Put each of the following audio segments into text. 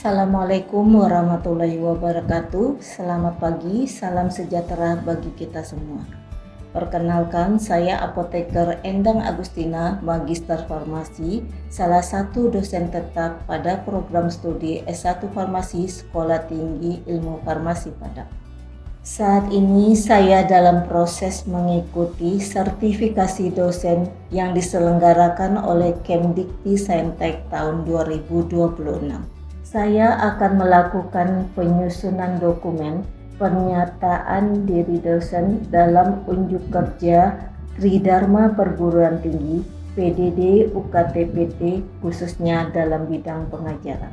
Assalamualaikum warahmatullahi wabarakatuh. Selamat pagi, salam sejahtera bagi kita semua. Perkenalkan, saya Apoteker Endang Agustina, Magister Farmasi, salah satu dosen tetap pada program studi S1 Farmasi Sekolah Tinggi Ilmu Farmasi Padang. Saat ini saya dalam proses mengikuti sertifikasi dosen yang diselenggarakan oleh Kemdikti Saintek tahun 2026. Saya akan melakukan penyusunan dokumen pernyataan diri dosen dalam unjuk kerja Tridharma Perguruan Tinggi PDD UKT-PT khususnya dalam bidang pengajaran.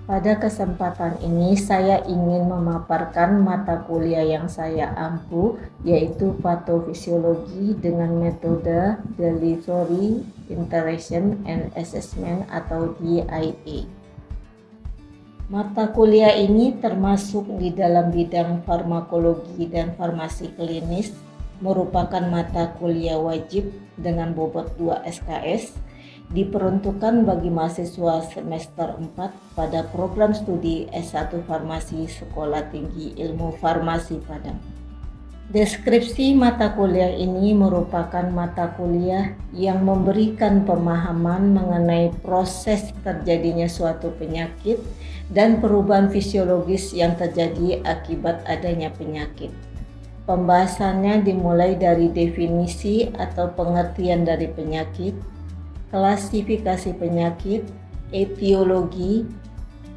Pada kesempatan ini saya ingin memaparkan mata kuliah yang saya ampu, yaitu patofisiologi dengan metode Delivery, Interaction, and Assessment atau DIA. Mata kuliah ini termasuk di dalam bidang farmakologi dan farmasi klinis, merupakan mata kuliah wajib dengan bobot 2 SKS, diperuntukkan bagi mahasiswa semester 4 pada program studi S1 Farmasi Sekolah Tinggi Ilmu Farmasi Padang. Deskripsi mata kuliah ini merupakan mata kuliah yang memberikan pemahaman mengenai proses terjadinya suatu penyakit dan perubahan fisiologis yang terjadi akibat adanya penyakit. Pembahasannya dimulai dari definisi atau pengertian dari penyakit, klasifikasi penyakit, etiologi,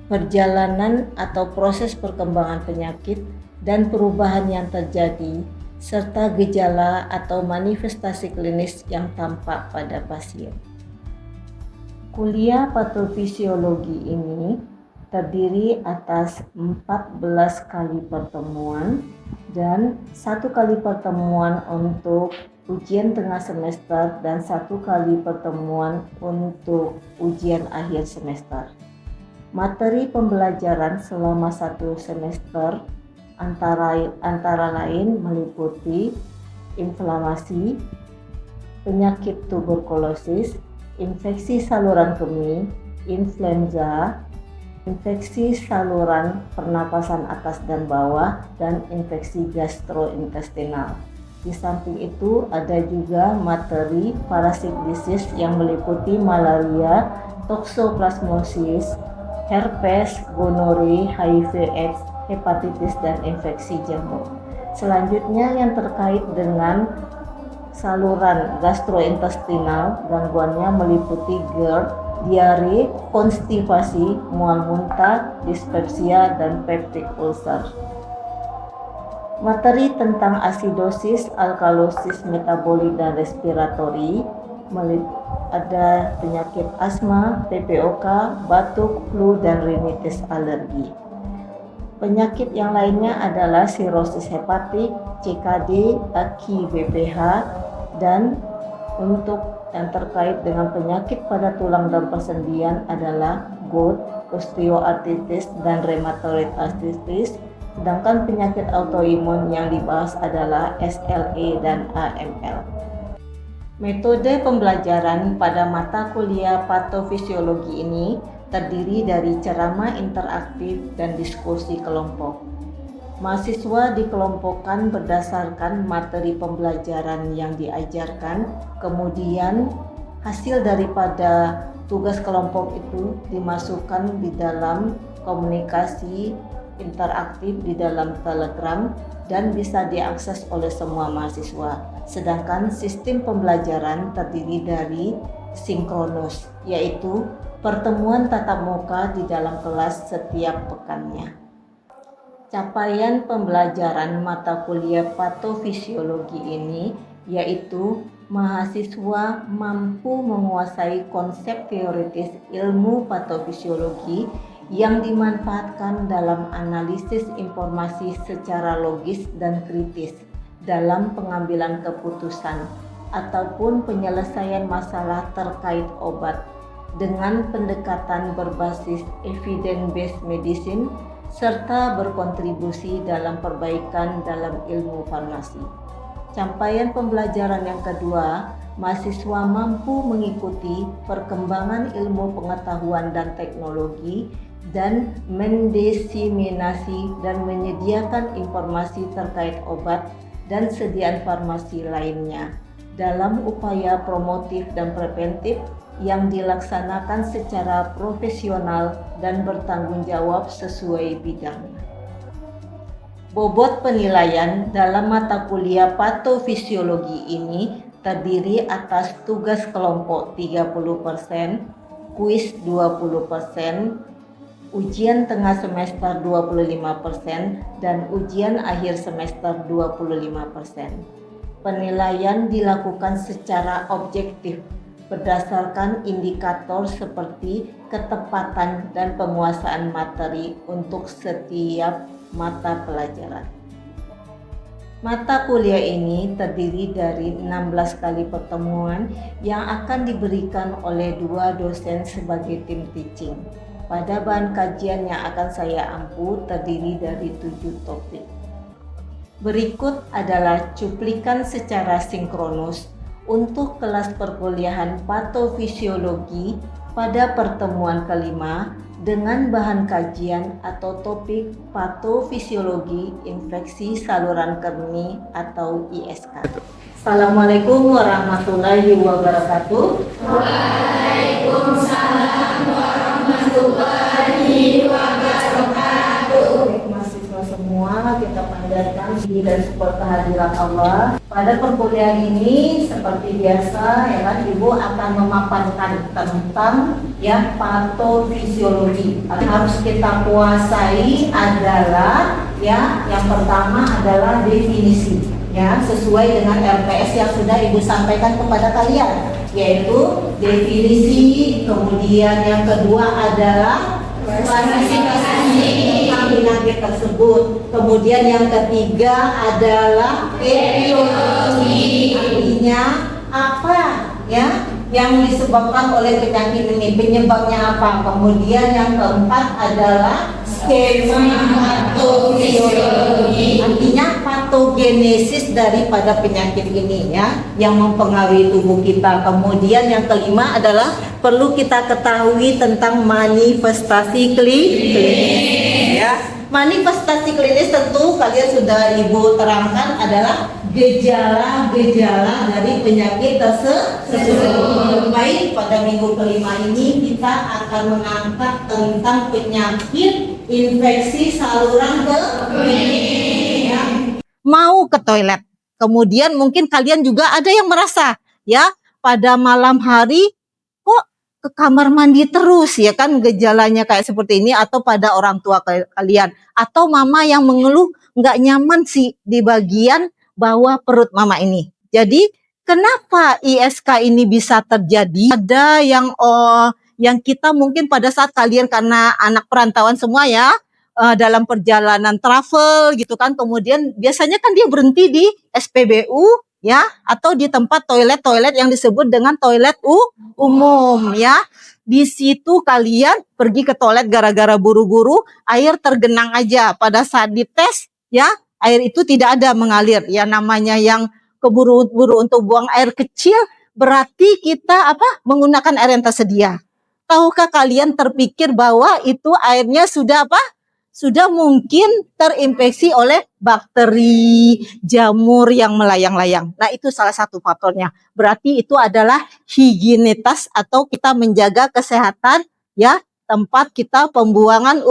perjalanan atau proses perkembangan penyakit, dan perubahan yang terjadi, serta gejala atau manifestasi klinis yang tampak pada pasien. Kuliah patofisiologi ini terdiri atas 14 kali pertemuan dan 1 kali pertemuan untuk ujian tengah semester dan 1 kali pertemuan untuk ujian akhir semester. Materi pembelajaran selama 1 semester antara lain meliputi inflamasi, penyakit tuberkulosis, infeksi saluran kemih, influenza, infeksi saluran pernapasan atas dan bawah, dan infeksi gastrointestinal. Di samping itu ada juga materi parasit disease yang meliputi malaria, toxoplasmosis, herpes, gonore, HIV/AIDS, hepatitis, dan infeksi jamur. Selanjutnya yang terkait dengan saluran gastrointestinal, gangguannya meliputi GERD, diare, konstipasi, mual muntah, dispepsia, dan peptic ulcer. Materi tentang asidosis, alkalosis, metabolik, dan respiratori, ada penyakit asma, PPOK, batuk, flu, dan rinitis alergi. Penyakit yang lainnya adalah sirosis hepatik, CKD, AKI, BPH, dan untuk yang terkait dengan penyakit pada tulang dan persendian adalah gout, osteoartritis, dan rheumatoid arthritis. Sedangkan penyakit autoimun yang dibahas adalah SLE dan AML. Metode pembelajaran pada mata kuliah patofisiologi ini terdiri dari ceramah interaktif dan diskusi kelompok. Mahasiswa dikelompokkan berdasarkan materi pembelajaran yang diajarkan, kemudian hasil daripada tugas kelompok itu dimasukkan di dalam komunikasi interaktif di dalam Telegram dan bisa diakses oleh semua mahasiswa. Sedangkan sistem pembelajaran terdiri dari sinkronus, yaitu pertemuan tatap muka di dalam kelas setiap pekannya. Capaian pembelajaran mata kuliah patofisiologi ini yaitu mahasiswa mampu menguasai konsep teoritis ilmu patofisiologi yang dimanfaatkan dalam analisis informasi secara logis dan kritis dalam pengambilan keputusan ataupun penyelesaian masalah terkait obat dengan pendekatan berbasis evidence-based medicine serta berkontribusi dalam perbaikan dalam ilmu farmasi. Capaian pembelajaran yang kedua, mahasiswa mampu mengikuti perkembangan ilmu pengetahuan dan teknologi dan mendesiminasi dan menyediakan informasi terkait obat dan sediaan farmasi lainnya dalam upaya promotif dan preventif yang dilaksanakan secara profesional dan bertanggung jawab sesuai bidangnya. Bobot penilaian dalam mata kuliah patofisiologi ini terdiri atas tugas kelompok 30%, kuis 20%, ujian tengah semester 25%, dan ujian akhir semester 25%. Penilaian dilakukan secara objektif berdasarkan indikator seperti ketepatan dan penguasaan materi untuk setiap mata pelajaran. Mata kuliah ini terdiri dari 16 kali pertemuan yang akan diberikan oleh 2 dosen sebagai tim teaching. Pada bahan kajian yang akan saya ampu terdiri dari 7 topik. Berikut adalah cuplikan secara sinkronus untuk kelas perkuliahan patofisiologi pada pertemuan kelima dengan bahan kajian atau topik patofisiologi infeksi saluran kemih atau ISK. Assalamualaikum warahmatullahi wabarakatuh. Waalaikumsalam warahmatullahi wabarakatuh. Mahasiswa semua, kita panjatkan puji dan syukur kehadiran Allah. Pada perkuliahan ini seperti biasa ya kan, Ibu akan memaparkan tentang ya patofisiologi. Yang harus kita kuasai adalah ya yang pertama adalah definisi ya sesuai dengan RPS yang sudah Ibu sampaikan kepada kalian, yaitu definisi, kemudian yang kedua adalah klasifikasi tentang penyakit tersebut, kemudian yang ketiga adalah etiologi, artinya apa ya yang disebabkan oleh penyakit ini, penyebabnya apa, kemudian yang keempat adalah skema patofisiologi, artinya patogenesis daripada penyakit ini ya yang mempengaruhi tubuh kita. Kemudian yang kelima adalah perlu kita ketahui tentang manifestasi klinis ya. Manifestasi klinis tentu kalian sudah Ibu terangkan adalah gejala-gejala dari penyakit tersebut. Baik, pada minggu kelima ini kita akan mengangkat tentang penyakit infeksi saluran kemih ya. Mau ke toilet, kemudian mungkin kalian juga ada yang merasa ya pada malam hari kok ke kamar mandi terus ya kan, gejalanya kayak seperti ini, atau pada orang tua kalian atau mama yang mengeluh nggak nyaman sih di bagian bawah perut mama ini. Jadi kenapa ISK ini bisa terjadi? Ada yang kita mungkin pada saat kalian karena anak perantauan semua ya, dalam perjalanan travel gitu kan, kemudian biasanya kan dia berhenti di SPBU ya, atau di tempat toilet yang disebut dengan toilet umum ya. Di situ kalian pergi ke toilet gara-gara buru-buru, air tergenang aja. Pada saat dites ya, air itu tidak ada mengalir. Ya namanya yang keburu-buru untuk buang air kecil, berarti kita menggunakan air yang tersedia. Tahukah kalian terpikir bahwa itu airnya sudah sudah mungkin terinfeksi oleh bakteri, jamur yang melayang-layang. Nah, itu salah satu faktornya. Berarti itu adalah higienitas atau kita menjaga kesehatan ya tempat kita pembuangan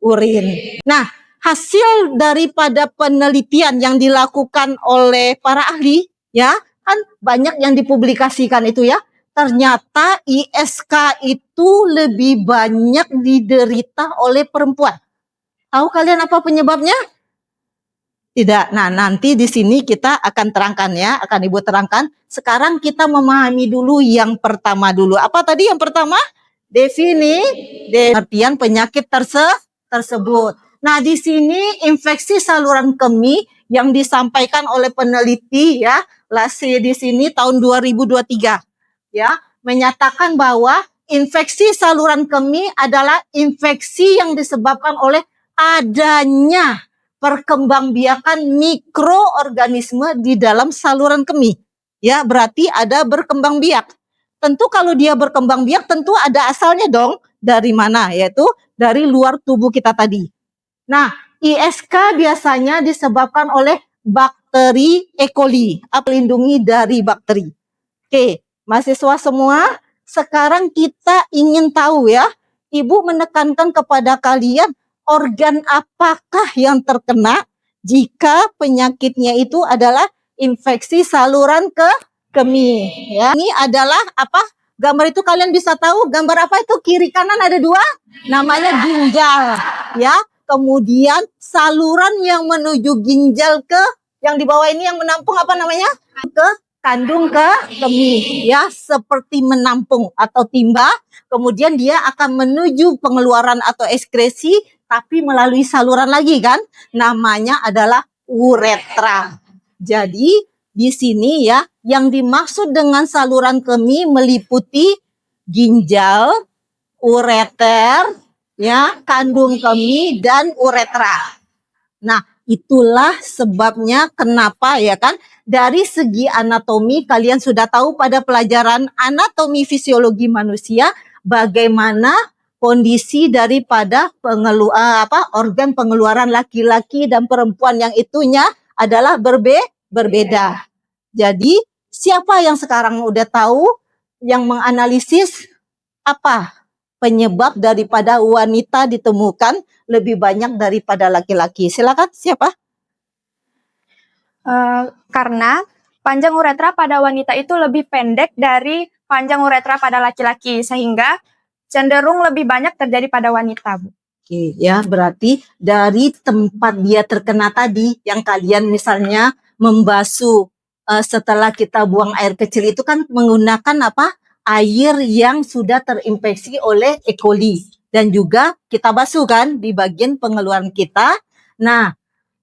urin. Nah, hasil daripada penelitian yang dilakukan oleh para ahli ya, kan banyak yang dipublikasikan itu ya. Ternyata ISK itu lebih banyak diderita oleh perempuan. Tahu kalian apa penyebabnya? Tidak. Nah, nanti di sini kita akan terangkan ya, akan Ibu terangkan. Sekarang kita memahami dulu yang pertama dulu. Apa tadi yang pertama? Pengertian penyakit tersebut. Nah, di sini infeksi saluran kemih yang disampaikan oleh peneliti ya, LASI di sini tahun 2023 ya, menyatakan bahwa infeksi saluran kemih adalah infeksi yang disebabkan oleh adanya perkembangbiakan mikroorganisme di dalam saluran kemih. Ya, berarti ada berkembang biak. Tentu kalau dia berkembang biak tentu ada asalnya dong. Dari mana? Yaitu dari luar tubuh kita tadi. Nah, ISK biasanya disebabkan oleh bakteri E. coli, melindungi dari bakteri. Oke, mahasiswa semua, sekarang kita ingin tahu ya, Ibu menekankan kepada kalian organ apakah yang terkena jika penyakitnya itu adalah infeksi saluran kemih. Ya, ini adalah apa? Gambar itu kalian bisa tahu gambar apa itu? Kiri kanan ada dua, namanya ginjal. Ya, kemudian saluran yang menuju ginjal ke yang di bawah ini yang menampung apa namanya? Ke kandung kemih, ya, seperti menampung atau timba. Kemudian dia akan menuju pengeluaran atau ekskresi, tapi melalui saluran lagi kan, namanya adalah uretra. Jadi di sini ya, yang dimaksud dengan saluran kemih meliputi ginjal, ureter, ya, kandung kemih dan uretra. Nah, itulah sebabnya kenapa ya kan, dari segi anatomi kalian sudah tahu pada pelajaran anatomi fisiologi manusia bagaimana kondisi daripada organ pengeluaran laki-laki dan perempuan yang itunya adalah berbeda. Jadi siapa yang sekarang udah tahu yang menganalisis apa penyebab daripada wanita ditemukan lebih banyak daripada laki-laki? Silakan, siapa? Karena panjang uretra pada wanita itu lebih pendek dari panjang uretra pada laki-laki, sehingga cenderung lebih banyak terjadi pada wanita, Bu. Oke, ya, berarti dari tempat dia terkena tadi, yang kalian misalnya membasuh setelah kita buang air kecil itu kan menggunakan apa? Air yang sudah terinfeksi oleh E. coli. Dan juga kita basuh kan di bagian pengeluaran kita. Nah,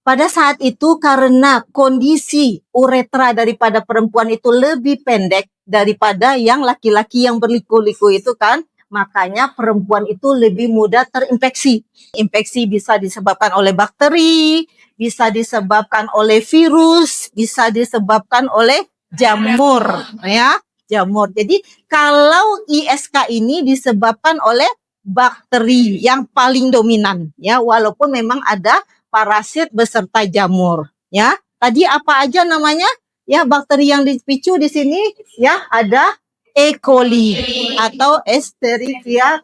pada saat itu karena kondisi uretra daripada perempuan itu lebih pendek daripada yang laki-laki yang berliku-liku itu kan, makanya perempuan itu lebih mudah terinfeksi. Infeksi bisa disebabkan oleh bakteri, bisa disebabkan oleh virus, bisa disebabkan oleh jamur, ya, jamur. Jadi kalau ISK ini disebabkan oleh bakteri yang paling dominan, ya, walaupun memang ada parasit beserta jamur, ya. Tadi apa aja namanya? Ya, bakteri yang dipicu di sini ya ada E. coli atau Escherichia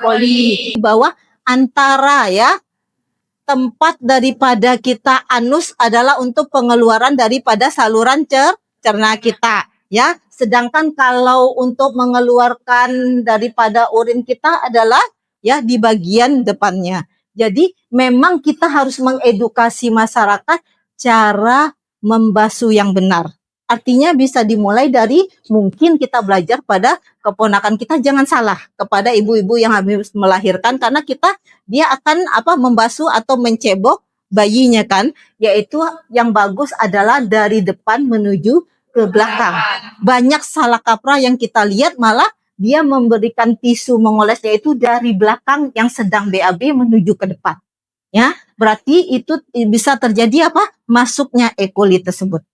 coli. Di bawah antara ya tempat daripada kita anus adalah untuk pengeluaran daripada saluran cerna kita, ya. Sedangkan kalau untuk mengeluarkan daripada urin kita adalah ya di bagian depannya. Jadi memang kita harus mengedukasi masyarakat cara membasuh yang benar. Artinya bisa dimulai dari mungkin kita belajar pada keponakan kita, jangan salah kepada ibu-ibu yang habis melahirkan, karena dia akan membasuh atau mencebok bayinya kan, yaitu yang bagus adalah dari depan menuju ke belakang. Banyak salah kaprah yang kita lihat malah dia memberikan tisu mengolesnya itu dari belakang yang sedang BAB menuju ke depan. Ya, berarti itu bisa terjadi apa? Masuknya E. coli tersebut.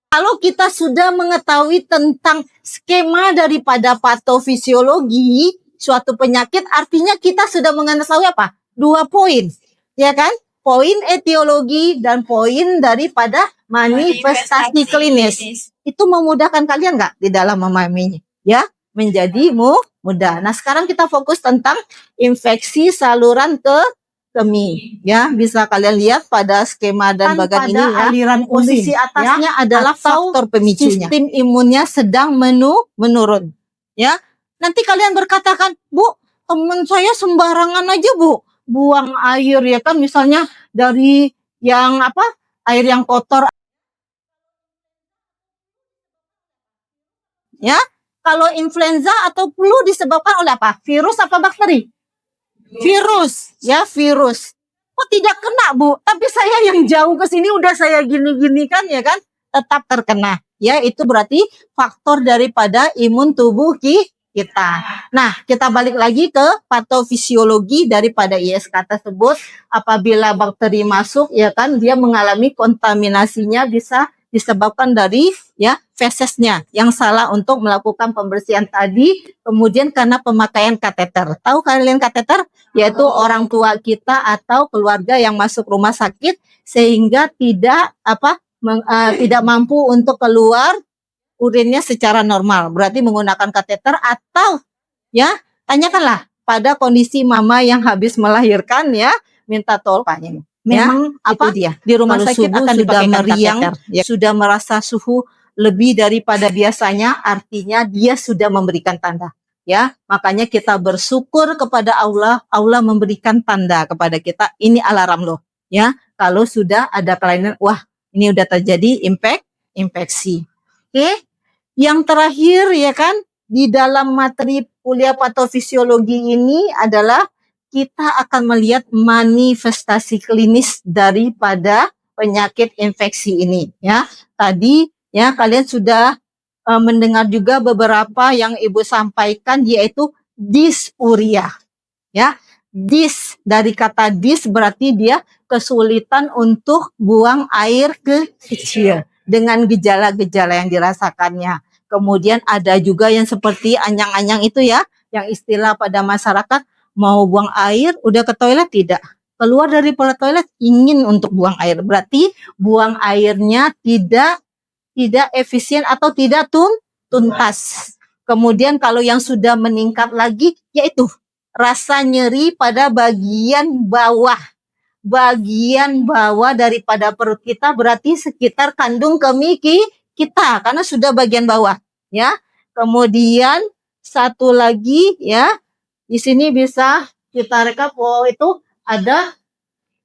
Kalau kita sudah mengetahui tentang skema daripada patofisiologi suatu penyakit, artinya kita sudah mengetahui apa? 2 poin, ya kan? Poin etiologi dan poin daripada manifestasi klinis. Itu memudahkan kalian nggak di dalam memahaminya? Ya, menjadi mudah. Nah, sekarang kita fokus tentang infeksi saluran kemih. Ya, bisa kalian lihat pada skema dan bagan ini ya. Aliran posisi atasnya ya, adalah faktor pemicunya. Sistem imunnya sedang menurun. Ya, nanti kalian berkatakan, Bu, teman saya sembarangan aja, Bu, buang air ya kan, misalnya dari yang air yang kotor. Ya, kalau influenza atau flu disebabkan oleh apa? Virus apa bakteri? Virus, ya, virus. Kok tidak kena, Bu? Tapi saya yang jauh ke sini udah saya gini-gini kan, ya kan? Tetap terkena. Ya, itu berarti faktor daripada imun tubuh kita. Nah, kita balik lagi ke patofisiologi daripada ISK tersebut. Apabila bakteri masuk, ya kan, dia mengalami kontaminasinya bisa disebabkan dari ya fesesnya yang salah untuk melakukan pembersihan tadi, kemudian karena pemakaian kateter. Tahu kalian kateter? Yaitu orang tua kita atau keluarga yang masuk rumah sakit sehingga tidak mampu untuk keluar urinnya secara normal. Berarti menggunakan kateter atau ya tanyakanlah pada kondisi mama yang habis melahirkan ya, minta tolong ya. Memang apa dia di rumah Kalau sakit subuh akan sudah dipakaikan meriang, kateter, ya. Sudah merasa suhu lebih daripada biasanya, artinya dia sudah memberikan tanda. Ya, makanya kita bersyukur kepada Allah. Allah memberikan tanda kepada kita. Ini alarm loh, ya. Kalau sudah ada kelainan, wah, ini udah terjadi infeksi. Oke. Yang terakhir ya kan, di dalam materi kuliah patofisiologi ini adalah kita akan melihat manifestasi klinis daripada penyakit infeksi ini ya. Tadi ya kalian sudah mendengar juga beberapa yang Ibu sampaikan, yaitu dysuria ya. Dari kata dys berarti dia kesulitan untuk buang air kecil dengan gejala-gejala yang dirasakannya. Kemudian ada juga yang seperti anyang-anyang itu ya, yang istilah pada masyarakat, mau buang air, udah ke toilet tidak. Keluar dari toilet ingin untuk buang air. Berarti buang airnya tidak efisien atau tidak tuntas. Kemudian kalau yang sudah meningkat lagi, yaitu rasa nyeri pada bagian bawah. Bagian bawah daripada perut kita, berarti sekitar kandung kemih kita, karena sudah bagian bawah. Ya. Kemudian satu lagi ya, di sini bisa kita rekap bahwa itu ada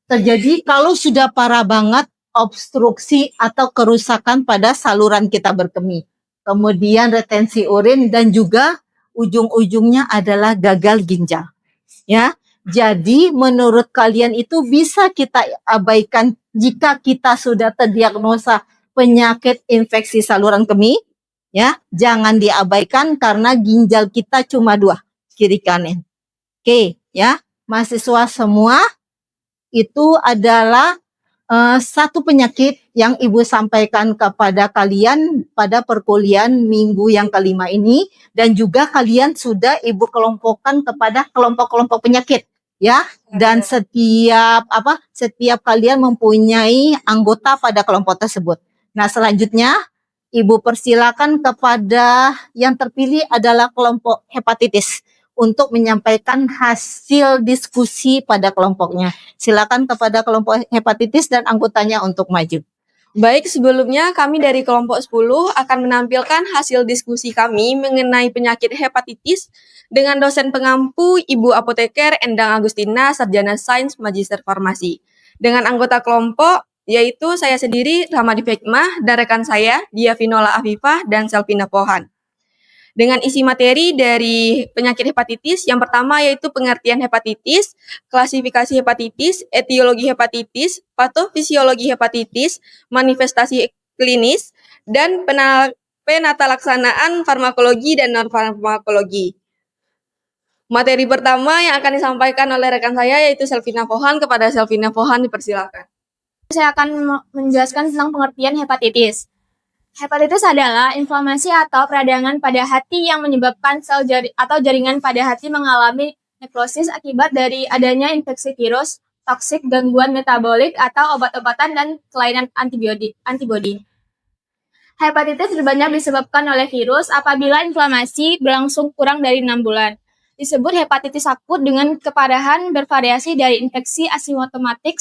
terjadi kalau sudah parah banget obstruksi atau kerusakan pada saluran kita berkemih. Kemudian retensi urin dan juga ujung-ujungnya adalah gagal ginjal. Ya. Jadi menurut kalian itu bisa kita abaikan jika kita sudah terdiagnosa penyakit infeksi saluran kemih? Ya, jangan diabaikan karena ginjal kita cuma 2, kiri kanan. Oke, ya. Mahasiswa semua, itu adalah satu penyakit yang Ibu sampaikan kepada kalian pada perkuliahan minggu yang kelima ini, dan juga kalian sudah Ibu kelompokkan kepada kelompok-kelompok penyakit ya, dan setiap kalian mempunyai anggota pada kelompok tersebut. Nah, selanjutnya Ibu persilakan kepada yang terpilih adalah kelompok hepatitis untuk menyampaikan hasil diskusi pada kelompoknya. Silakan kepada kelompok hepatitis dan anggotanya untuk maju. Baik, sebelumnya kami dari kelompok 10 akan menampilkan hasil diskusi kami mengenai penyakit hepatitis dengan dosen pengampu Ibu Apoteker Endang Agustina, Sarjana Sains Magister Farmasi. Dengan anggota kelompok yaitu saya sendiri, Rahmadi Hikmah, dan rekan saya, Dia Vinola Afifah dan Selvina Pohan. Dengan isi materi dari penyakit hepatitis, yang pertama yaitu pengertian hepatitis, klasifikasi hepatitis, etiologi hepatitis, patofisiologi hepatitis, manifestasi klinis, dan penata laksanaan farmakologi dan non-farmakologi. Materi pertama yang akan disampaikan oleh rekan saya yaitu Selvina Pohan. Kepada Selvina Pohan dipersilakan. Saya akan menjelaskan tentang pengertian hepatitis. Hepatitis adalah inflamasi atau peradangan pada hati yang menyebabkan sel atau jaringan pada hati mengalami nekrosis akibat dari adanya infeksi virus, toksik, gangguan metabolik, atau obat-obatan dan kelainan antibodi. Hepatitis banyak disebabkan oleh virus apabila inflamasi berlangsung kurang dari 6 bulan. Disebut hepatitis akut dengan keparahan bervariasi dari infeksi asimptomatik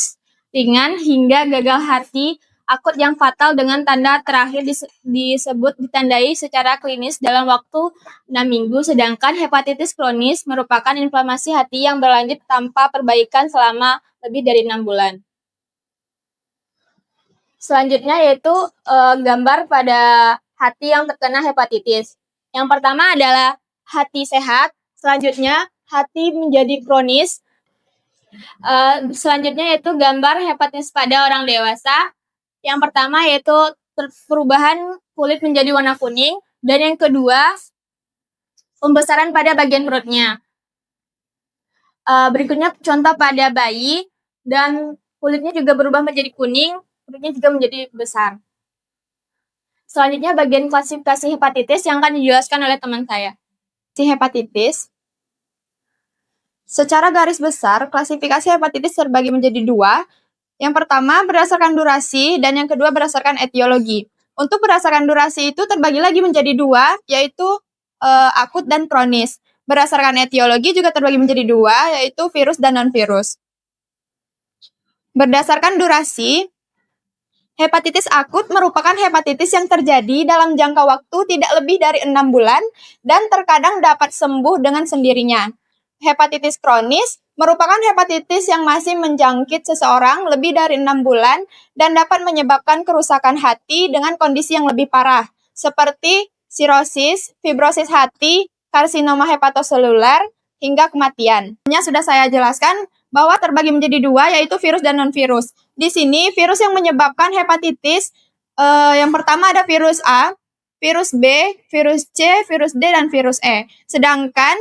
ringan hingga gagal hati akut yang fatal dengan tanda terakhir disebut ditandai secara klinis dalam waktu 6 minggu, sedangkan hepatitis kronis merupakan inflamasi hati yang berlanjut tanpa perbaikan selama lebih dari 6 bulan. Selanjutnya yaitu gambar pada hati yang terkena hepatitis. Yang pertama adalah hati sehat, selanjutnya hati menjadi kronis. Selanjutnya yaitu gambar hepatitis pada orang dewasa. Yang pertama yaitu perubahan kulit menjadi warna kuning, dan yang kedua pembesaran pada bagian perutnya. Berikutnya contoh pada bayi, dan kulitnya juga berubah menjadi kuning, perutnya juga menjadi besar. Selanjutnya bagian klasifikasi hepatitis yang akan dijelaskan oleh teman saya. Si hepatitis. Secara garis besar, klasifikasi hepatitis terbagi menjadi dua. Yang pertama berdasarkan durasi dan yang kedua berdasarkan etiologi. Untuk berdasarkan durasi itu terbagi lagi menjadi dua, yaitu akut dan kronis. Berdasarkan etiologi juga terbagi menjadi dua, yaitu virus dan non-virus. Berdasarkan durasi, hepatitis akut merupakan hepatitis yang terjadi dalam jangka waktu tidak lebih dari 6 bulan dan terkadang dapat sembuh dengan sendirinya. Hepatitis kronis merupakan hepatitis yang masih menjangkit seseorang lebih dari 6 bulan dan dapat menyebabkan kerusakan hati dengan kondisi yang lebih parah, seperti sirosis, fibrosis hati, karsinoma hepatoseluler, hingga kematian. Sudah saya jelaskan bahwa terbagi menjadi dua, yaitu virus dan non-virus. Di sini, virus yang menyebabkan hepatitis, yang pertama ada virus A, virus B, virus C, virus D, dan virus E. Sedangkan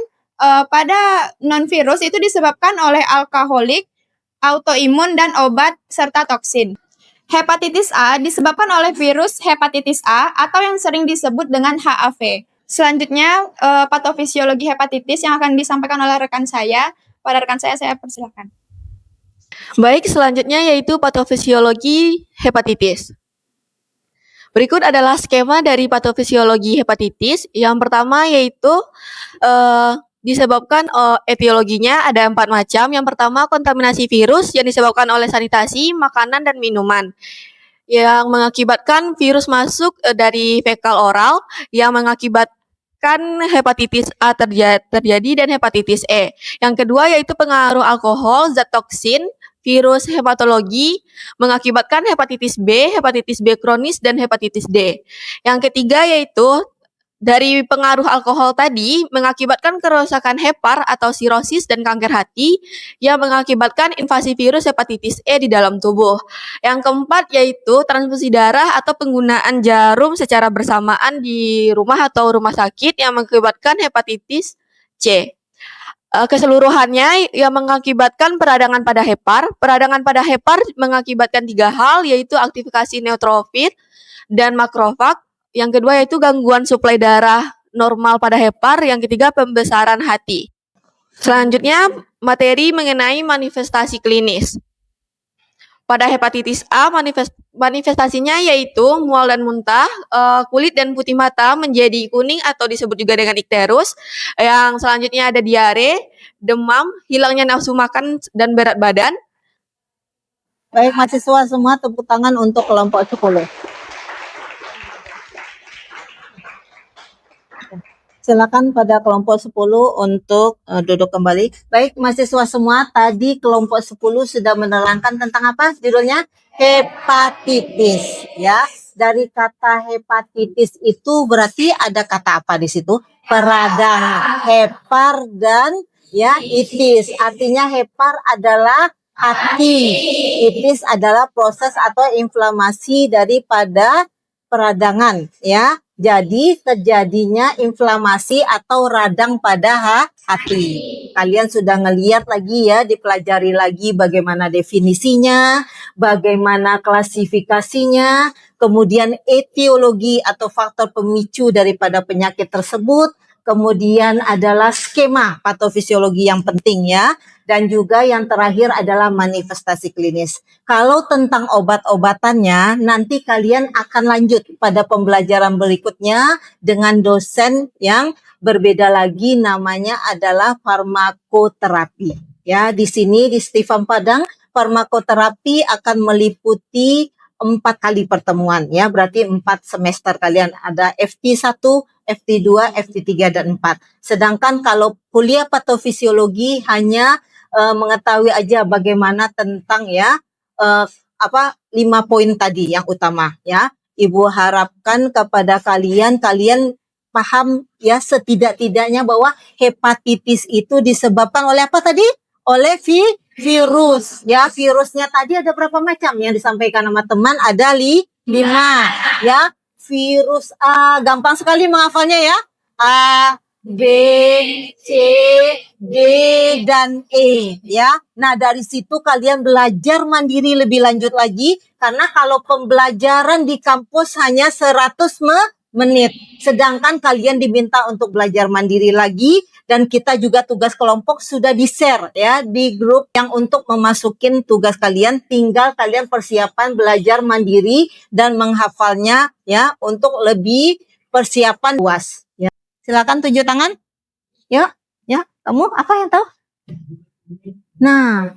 pada non-virus itu disebabkan oleh alkoholik, autoimun, dan obat, serta toksin. Hepatitis A disebabkan oleh virus hepatitis A atau yang sering disebut dengan HAV. Selanjutnya, patofisiologi hepatitis yang akan disampaikan oleh rekan saya. Pada rekan saya persilakan. Baik, selanjutnya yaitu patofisiologi hepatitis. Berikut adalah skema dari patofisiologi hepatitis. Yang pertama yaitu disebabkan etiologinya ada 4 macam. Yang pertama kontaminasi virus yang disebabkan oleh sanitasi, makanan, dan minuman. Yang mengakibatkan virus masuk dari fekal oral yang mengakibatkan hepatitis A terjadi dan hepatitis E. Yang kedua yaitu pengaruh alkohol, zat toksin, virus hepatologi mengakibatkan hepatitis B kronis, dan hepatitis D. Yang ketiga yaitu dari pengaruh alkohol tadi mengakibatkan kerusakan hepar atau sirosis dan kanker hati yang mengakibatkan invasi virus hepatitis E di dalam tubuh. Yang keempat yaitu transfusi darah atau penggunaan jarum secara bersamaan di rumah atau rumah sakit yang mengakibatkan hepatitis C. Keseluruhannya yang mengakibatkan peradangan pada hepar. Peradangan pada hepar mengakibatkan 3 hal, yaitu aktivitas neutrofil dan makrofag. Yang kedua yaitu gangguan suplai darah normal pada hepar. Yang ketiga pembesaran hati. Selanjutnya materi mengenai manifestasi klinis. Pada hepatitis A manifestasinya yaitu mual dan muntah, kulit dan putih mata menjadi kuning atau disebut juga dengan ikterus. Yang selanjutnya ada diare, demam, hilangnya nafsu makan dan berat badan. Baik mahasiswa semua, tepuk tangan untuk kelompok 10. Silakan pada kelompok 10 untuk duduk kembali. Baik mahasiswa semua, tadi kelompok 10 sudah menerangkan tentang apa judulnya? Hepatitis, ya. Dari kata hepatitis itu berarti ada kata apa di situ? Peradangan, hepar dan ya itis. Artinya hepar adalah hati, itis adalah proses atau inflamasi daripada peradangan, ya. Jadi terjadinya inflamasi atau radang pada hati. Kalian sudah ngeliat lagi ya, dipelajari lagi bagaimana definisinya, bagaimana klasifikasinya, kemudian etiologi atau faktor pemicu daripada penyakit tersebut, kemudian adalah skema patofisiologi yang penting ya, dan juga yang terakhir adalah manifestasi klinis. Kalau tentang obat-obatannya, nanti kalian akan lanjut pada pembelajaran berikutnya dengan dosen yang berbeda lagi, namanya adalah farmakoterapi. Ya, di sini di Stifam Padang, farmakoterapi akan meliputi 4 kali pertemuan ya, berarti 4 semester kalian ada FT1, FT2, FT3 dan 4. Sedangkan kalau kuliah patofisiologi hanya mengetahui aja bagaimana tentang ya 5 poin tadi yang utama ya. Ibu harapkan kepada kalian paham ya setidak-tidaknya bahwa hepatitis itu disebabkan oleh apa tadi? Oleh virus ya. Virusnya tadi ada berapa macam yang disampaikan sama teman? Ada 5 ya. Virus A, gampang sekali menghafalnya ya. A, B, C, D, dan E ya. Nah, dari situ kalian belajar mandiri lebih lanjut lagi karena kalau pembelajaran di kampus hanya 100 menit. Sedangkan kalian diminta untuk belajar mandiri lagi dan kita juga tugas kelompok sudah di-share ya di grup yang untuk memasukin tugas kalian. Tinggal kalian persiapan belajar mandiri dan menghafalnya ya untuk lebih persiapan UAS ya. Silakan tunjuk tangan. Ya, ya, kamu apa yang tahu? Nah,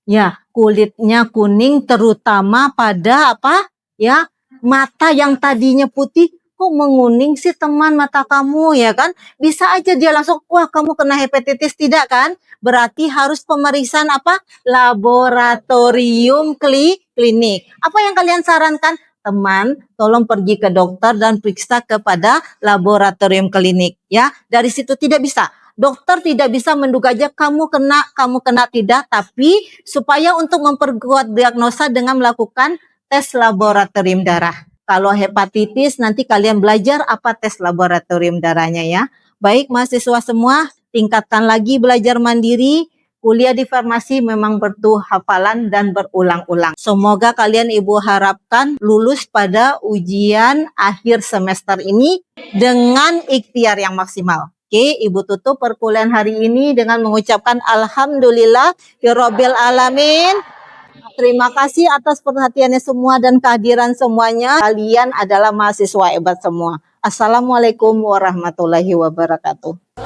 ya, kulitnya kuning terutama pada apa? Ya, mata yang tadinya putih kok menguning sih teman mata kamu ya kan? Bisa aja dia langsung wah kamu kena hepatitis tidak kan? Berarti harus pemeriksaan apa? Laboratorium klinik. Apa yang kalian sarankan? Teman, tolong pergi ke dokter dan periksa kepada laboratorium klinik ya. Dari situ tidak bisa. Dokter tidak bisa menduga aja kamu kena tidak, tapi supaya untuk memperkuat diagnosa dengan melakukan tes laboratorium darah. Kalau hepatitis nanti kalian belajar apa tes laboratorium darahnya ya. Baik mahasiswa semua, tingkatkan lagi belajar mandiri. Kuliah di farmasi memang butuh hafalan dan berulang-ulang. Semoga kalian ibu harapkan lulus pada ujian akhir semester ini dengan ikhtiar yang maksimal. Oke, Ibu tutup perkuliahan hari ini dengan mengucapkan Alhamdulillah Rabbil Alamin. Terima kasih atas perhatiannya semua dan kehadiran semuanya. Kalian adalah mahasiswa hebat semua. Assalamualaikum warahmatullahi wabarakatuh.